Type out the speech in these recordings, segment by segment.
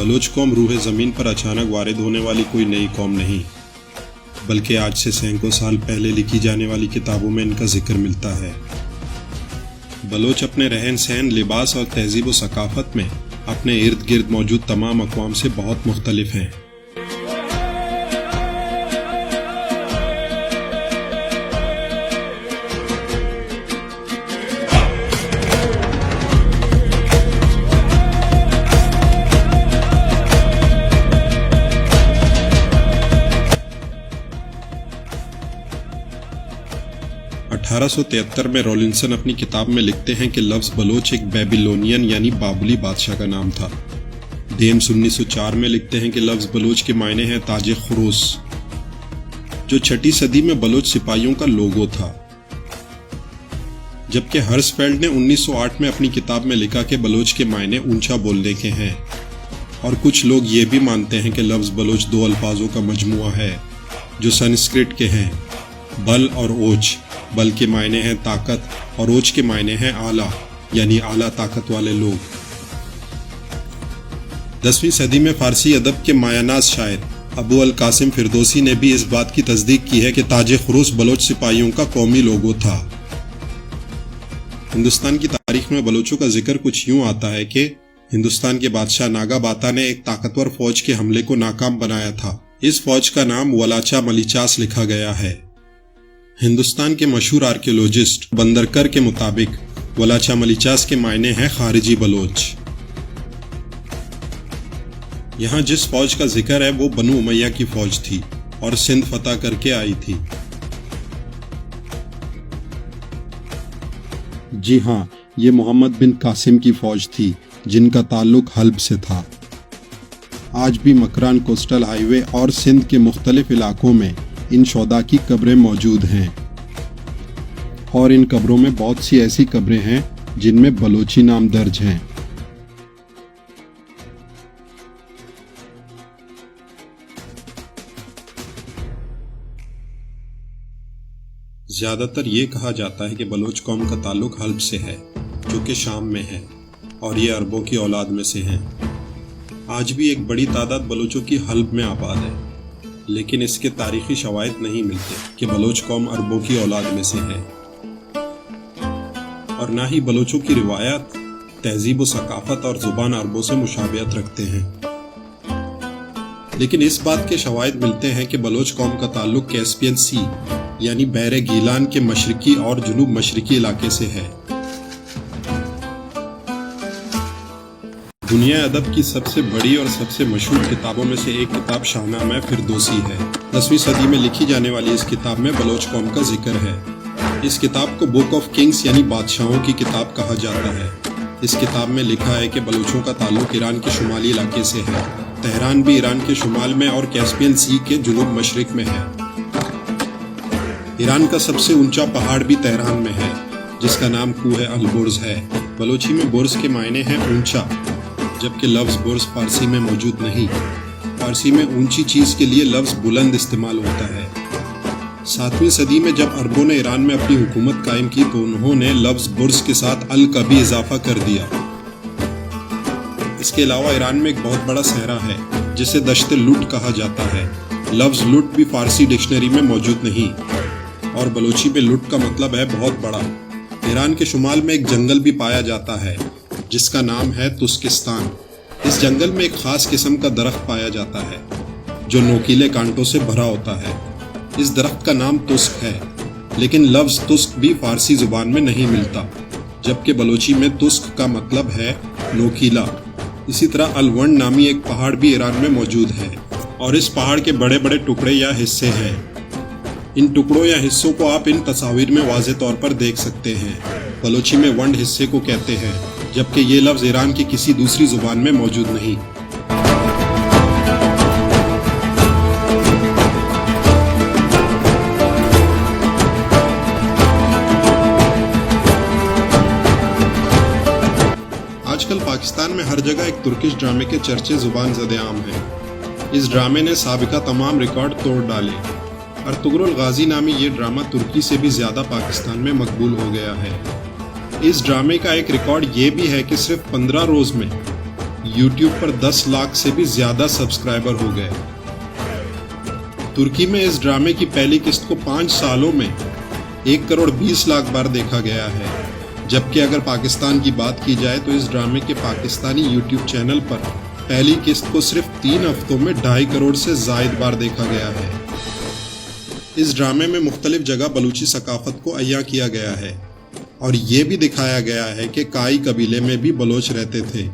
بلوچ قوم روح زمین پر اچانک وارد ہونے والی کوئی نئی قوم نہیں، بلکہ آج سے سینکڑوں سال پہلے لکھی جانے والی کتابوں میں ان کا ذکر ملتا ہے۔ بلوچ اپنے رہن سہن، لباس اور تہذیب و ثقافت میں اپنے ارد گرد موجود تمام اقوام سے بہت مختلف ہیں۔ 1873 میں رولنسن اپنی کتاب میں لکھتے ہیں کہ لفظ بلوچ ایک بیبیلونین یعنی بابلی بادشاہ کا نام تھا۔ ڈیمس 1904 میں لکھتے ہیں کہ لفظ بلوچ کے معنی ہیں تاج خروس، جو 6 صدی میں بلوچ سپاہیوں کا لوگو تھا۔ جبکہ ہرسفیلڈ نے 1908 میں اپنی کتاب میں لکھا کہ بلوچ کے معنی اونچا بولنے کے ہیں، اور کچھ لوگ یہ بھی مانتے ہیں کہ لفظ بلوچ 2 الفاظوں کا مجموعہ ہے جو سنسکرت کے ہیں، بل اور اوچ۔ بل کے معنی ہیں طاقت اور اوچ کے معنی ہیں اعلیٰ، یعنی اعلیٰ طاقت والے لوگ۔ 10ویں صدی میں فارسی ادب کے مایہ ناز شاعر ابو القاسم فردوسی نے بھی اس بات کی تصدیق کی ہے کہ تاج خروس بلوچ سپاہیوں کا قومی لوگو تھا۔ ہندوستان کی تاریخ میں بلوچوں کا ذکر کچھ یوں آتا ہے کہ ہندوستان کے بادشاہ ناگا باتا نے ایک طاقتور فوج کے حملے کو ناکام بنایا تھا۔ اس فوج کا نام ولاچا ملیچاس لکھا گیا ہے۔ ہندوستان کے مشہور آرکیولوجسٹ بندرکر کے مطابق ولاچا ملیچاس کے معنی ہیں خارجی بلوچ۔ یہاں جس فوج کا ذکر ہے وہ بنو امیہ کی فوج تھی اور سندھ فتح کر کے آئی تھی۔ جی ہاں، یہ محمد بن قاسم کی فوج تھی جن کا تعلق حلب سے تھا۔ آج بھی مکران کوسٹل ہائی وے اور سندھ کے مختلف علاقوں میں ان شہداء کی قبریں موجود ہیں، اور ان قبروں میں بہت سی ایسی قبریں ہیں جن میں بلوچی نام درج ہیں۔ زیادہ تر یہ کہا جاتا ہے کہ بلوچ قوم کا تعلق حلب سے ہے، جو کہ شام میں ہے، اور یہ عربوں کی اولاد میں سے ہیں۔ آج بھی ایک بڑی تعداد بلوچوں کی حلب میں آباد ہے، لیکن اس کے تاریخی شواہد نہیں ملتے کہ بلوچ قوم عربوں کی اولاد میں سے ہے، اور نہ ہی بلوچوں کی روایات، تہذیب و ثقافت اور زبان عربوں سے مشابہت رکھتے ہیں۔ لیکن اس بات کے شواہد ملتے ہیں کہ بلوچ قوم کا تعلق کیسپین سی یعنی بحر گیلان کے مشرقی اور جنوب مشرقی علاقے سے ہے۔ دنیا ادب کی سب سے بڑی اور سب سے مشہور کتابوں میں سے ایک کتاب شاہنامہ فردوسی ہے۔ 10ویں صدی میں لکھی جانے والی اس کتاب میں بلوچ قوم کا ذکر ہے۔ اس کتاب کو بک آف کنگز یعنی بادشاہوں کی کتاب کہا جاتا ہے۔ اس کتاب میں لکھا ہے کہ بلوچوں کا تعلق ایران کے شمالی علاقے سے ہے۔ تہران بھی ایران کے شمال میں اور کیسپین سی کے جنوب مشرق میں ہے۔ ایران کا سب سے اونچا پہاڑ بھی تہران میں ہے، جس کا نام کوہ البرز ہے۔ بلوچی میں برز کے معنی ہیں اونچا، جبکہ لفظ برز فارسی میں موجود نہیں۔ فارسی میں اونچی چیز کے لیے لفظ بلند استعمال ہوتا ہے۔ 7ویں صدی میں جب عربوں نے ایران میں اپنی حکومت قائم کی تو انہوں نے لفظ برز کے ساتھ ال کا بھی اضافہ کر دیا۔ اس کے علاوہ ایران میں ایک بہت بڑا صحرا ہے جسے دشت لٹ کہا جاتا ہے۔ لفظ لٹ بھی فارسی ڈکشنری میں موجود نہیں، اور بلوچی میں لٹ کا مطلب ہے بہت بڑا۔ ایران کے شمال میں ایک جنگل بھی پایا جاتا ہے جس کا نام ہے تسکستان۔ اس جنگل میں ایک خاص قسم کا درخت پایا جاتا ہے جو نوکیلے کانٹوں سے بھرا ہوتا ہے۔ اس درخت کا نام تسک ہے، لیکن لفظ تسک بھی فارسی زبان میں نہیں ملتا، جبکہ بلوچی میں تسک کا مطلب ہے نوکیلا۔ اسی طرح الونڈ نامی ایک پہاڑ بھی ایران میں موجود ہے، اور اس پہاڑ کے بڑے بڑے ٹکڑے یا حصے ہیں۔ ان ٹکڑوں یا حصوں کو آپ ان تصاویر میں واضح طور پر دیکھ سکتے ہیں۔ بلوچی میں ونڈ حصے کو کہتے ہیں، جبکہ یہ لفظ ایران کی کسی دوسری زبان میں موجود نہیں۔ آج کل پاکستان میں ہر جگہ ایک ترکش ڈرامے کے چرچے زبان زد عام ہیں۔ اس ڈرامے نے سابقہ تمام ریکارڈ توڑ ڈالے۔ ارطغرل غازی نامی یہ ڈرامہ ترکی سے بھی زیادہ پاکستان میں مقبول ہو گیا ہے۔ اس ڈرامے کا ایک ریکارڈ یہ بھی ہے کہ صرف 15 روز میں यूट्यूब पर 10 लाख से भी ज्यादा सब्सक्राइबर हो गए। तुर्की में इस ड्रामे की पहली किस्त को 5 सालों में 1 करोड़ 20 लाख बार देखा गया है, जबकि अगर पाकिस्तान की बात की जाए तो इस ड्रामे के पाकिस्तानी यूट्यूब चैनल पर पहली किस्त को सिर्फ 3 हफ्तों में 2.5 करोड़ से जायद बार देखा गया है। इस ड्रामे में मुख्तलिफ जगह बलूची सकाफत को अय्या किया गया है और ये भी दिखाया गया है कि काई कबीले में भी बलोच रहते थे।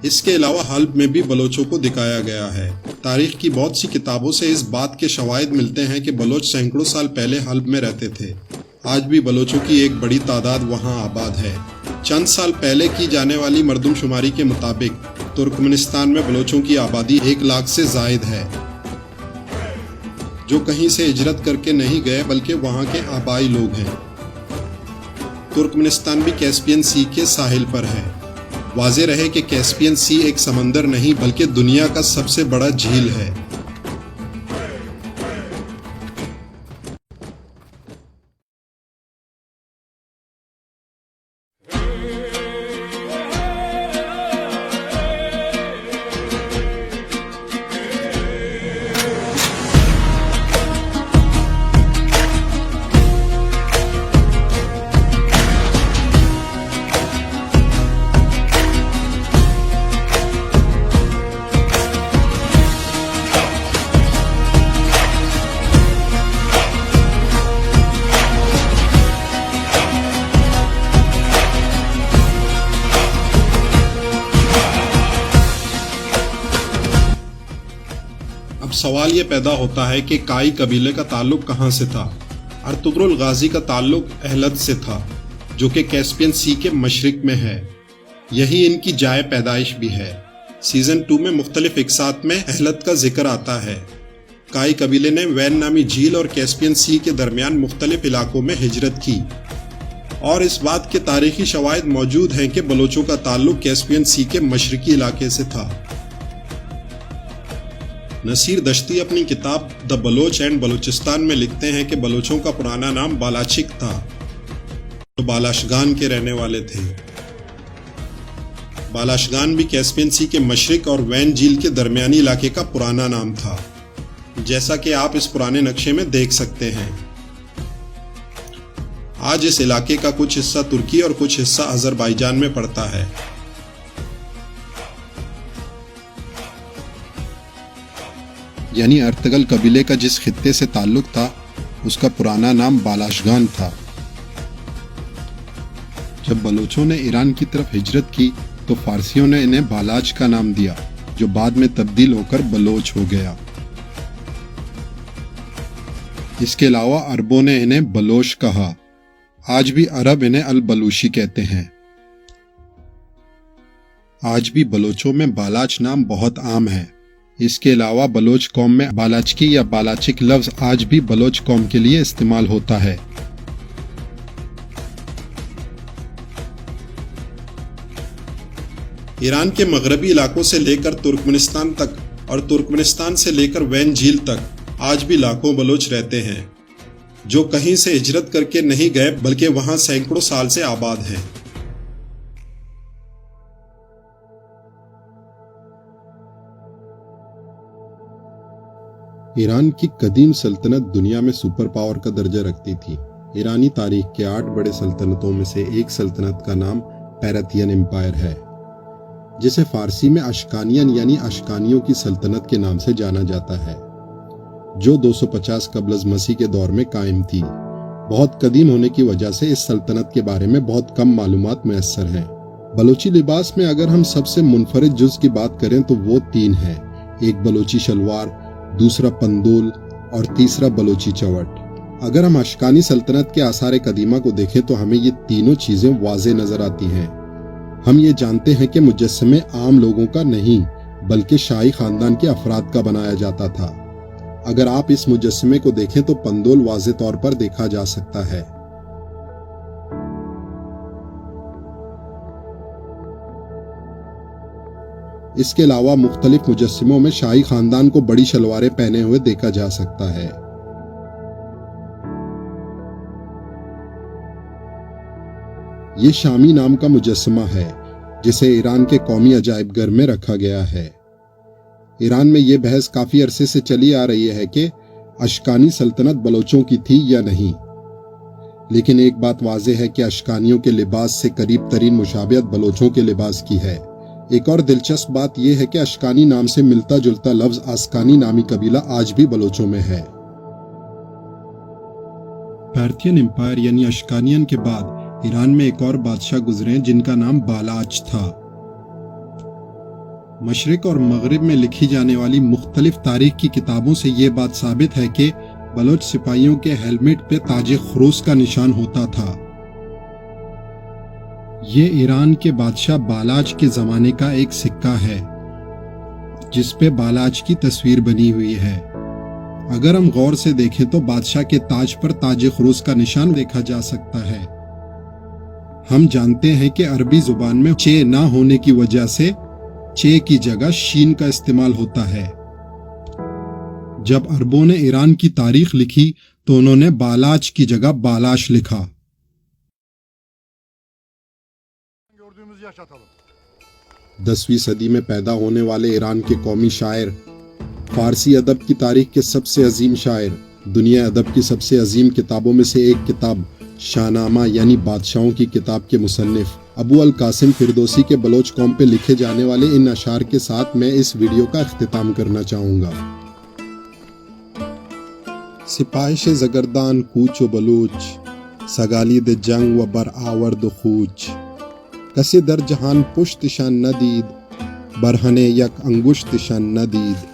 इसके अलावा हल्ब में भी बलोचों को दिखाया गया है। तारीख की बहुत सी किताबों से इस बात के शवाहिद मिलते हैं कि बलोच सैकड़ों साल पहले हल्ब में रहते थे। आज भी बलोचों की एक बड़ी तादाद वहां आबाद है। चंद साल पहले की जाने वाली मरदमशुमारी के मुताबिक तुर्कमेनिस्तान में बलोचों की आबादी 1 लाख से जायद है, जो कहीं से हिजरत करके नहीं गए बल्कि वहां के आबाई लोग हैं। तुर्कमेनिस्तान भी कैस्पियन सी के साहिल पर है। वाज़े रहे कि कैस्पियन सी एक समंदर नहीं बल्कि दुनिया का सबसे बड़ा झील है। अब सवाल ये पैदा होता है कि काई कबीले का ताल्लुक कहाँ से था। अर्तुगरुल गाजी का ताल्लुक अहलद से था, जो कि कैस्पियन सी के मशरिक में है। यही इनकी जाए पैदाइश भी है। सीजन 2 में मुख्तलिफ इकसात में अहलद का जिक्र आता है। काई कबीले ने वैन नामी झील और कैस्पियन सी के दरमियान मुख्तलिफ इलाकों में हिजरत की और इस बात के तारीखी शवाहिद मौजूद हैं कि बलोचों का ताल्लुक कैस्पियन सी के मशरिकी इलाके से था। नसीर दश्ती अपनी किताब द बलोच एंड बलूचिस्तान में लिखते हैं कि बलोचों का पुराना नाम बालाचिक था, जो बालाशगान के रहने वाले थे। बालाशगान भी कैस्पियन सी के मशरिक और वैन झील के दरमियानी इलाके का पुराना नाम था, जैसा कि आप इस पुराने नक्शे में देख सकते हैं। आज इस इलाके का कुछ हिस्सा तुर्की और कुछ हिस्सा अजरबैजान में पड़ता है। यानी अर्तगल कबीले का जिस खित्ते से ताल्लुक था उसका पुराना नाम बालाशगान था। जब बलोचों ने ईरान की तरफ हिजरत की तो फारसियों ने इन्हें बालाच का नाम दिया, जो बाद में तब्दील होकर बलोच हो गया। इसके अलावा अरबों ने इन्हें बलोच कहा। आज भी अरब इन्हें अल बलूशी कहते हैं। आज भी बलोचों में बालाच नाम बहुत आम है। इसके अलावा बलोच कौम में बालाचकी या बालाचिक लफ्ज आज भी बलोच कौम के लिए इस्तेमाल होता है। ईरान के मगरबी इलाकों से लेकर तुर्कमेनिस्तान तक और तुर्कमेनिस्तान से लेकर वैन झील तक आज भी लाखों बलोच रहते हैं, जो कहीं से हिजरत करके नहीं गए बल्कि वहां सैकड़ों साल से आबाद हैं। ईरान की कदीम सल्तनत दुनिया में सुपर पावर का दर्जा रखती थी। ईरानी तारीख के 8 बड़े सल्तनतों में से एक सल्तनत का नाम पैरथियन एम्पायर है, जिसे फारसी में अशकानियन यानी अशकानियों की सल्तनत के नाम से जाना जाता है, जो 250 कबल मसीह के दौर में कायम थी। बहुत कदीम होने की वजह से इस सल्तनत के बारे में बहुत कम मालूमात मैसर हैं। बलोची लिबास में अगर हम सबसे मुनफरिद जुज़ की बात करें तो वो 3 हैं। एक बलोची शलवार, दूसरा पंदोल और तीसरा बलोची चवट। अगर हम अशकानी सल्तनत के आसार कदीमा को देखें तो हमें ये तीनों चीजें वाज़े नजर आती हैं। हम ये जानते हैं कि मुजस्समे आम लोगों का नहीं बल्कि शाही खानदान के अफराद का बनाया जाता था। अगर आप इस मुजस्समे को देखें तो पंदोल वाज़े तौर पर देखा जा सकता है। इसके अलावा मुख्तलिफ मुजस्सिमों में शाही खानदान को बड़ी शलवारें पहने हुए देखा जा सकता है। ये शामी नाम का मुजस्समा है। जिसे ईरान के कौमी अजायब घर में रखा गया है। ईरान में ये बहस काफी अरसे से चली आ रही है कि अशकानी सल्तनत बलोचों की थी या नहीं, लेकिन एक बात वाज़ेह है कि अशकानियों के लिबास से करीब तरीन मुशाबियत बलोचों के लिबास की है। एक और दिलचस्प बात यह है कि अशकानी नाम से मिलता जुलता लफ्ज आस्कानी नामी कबीला आज भी बलोचों में है। पार्थियन एम्पायर यानी अशकानियन के बाद ईरान में एक और बादशाह गुजरे जिनका नाम बालाच था। मशरिक और मगरिब में लिखी जाने वाली मुख्तलिफ तारीख की किताबों से ये बात साबित है कि बलोच सिपाहियों के हेलमेट पे ताजे खरूस का निशान होता था। ये ईरान के बादशाह बालाच के जमाने का एक सिक्का है जिस पे बालाच की तस्वीर बनी हुई है। अगर हम गौर से देखें तो बादशाह के ताज पर ताजे खरूस का निशान देखा जा सकता है। हम जानते हैं कि अरबी जुबान में चे ना होने की वजह से चे की जगह शीन का इस्तेमाल होता है। जब अरबों ने ईरान की तारीख लिखी तो उन्होंने बालाच की जगह बालाश लिखा। 10वीं सदी में पैदा होने वाले ईरान के कौमी शायर, फारसी अदब की तारीख के सबसे अजीम शायर, दुनिया अदब की सबसे अजीम किताबों में से एक किताब शाहनामा यानी बादशाहों की किताब के मुसन्निफ अबू अल कासिम फिरदौसी के बलोच कौम पे लिखे जाने वाले इन अशार के साथ मैं इस वीडियो का इख्तिताम करना चाहूँगा। सिपाहिश ज़गरदान कूच व बलूच, सगालिद जंग व बर आवर्द खूच, कसे दर जहान पुश्त शान नदीद, बरहने यक अंगुश्त शान नदीद।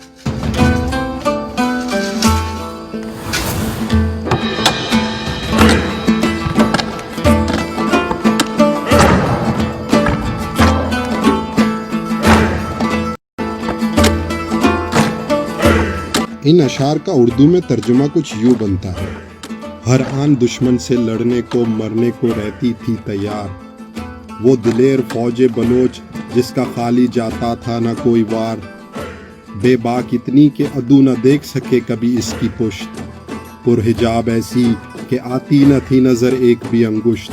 इन अशार का उर्दू में तर्जुमा कुछ यूं बनता है। हर आन दुश्मन से लड़ने को मरने को रहती थी तैयार, वो दिलेर फौजे बलोच जिसका खाली जाता था न कोई वार, बेबाक इतनी के अदू न देख सके कभी इसकी पुश्त, पुरहिजाब ऐसी कि आती न थी नजर एक भी अंगुश्त।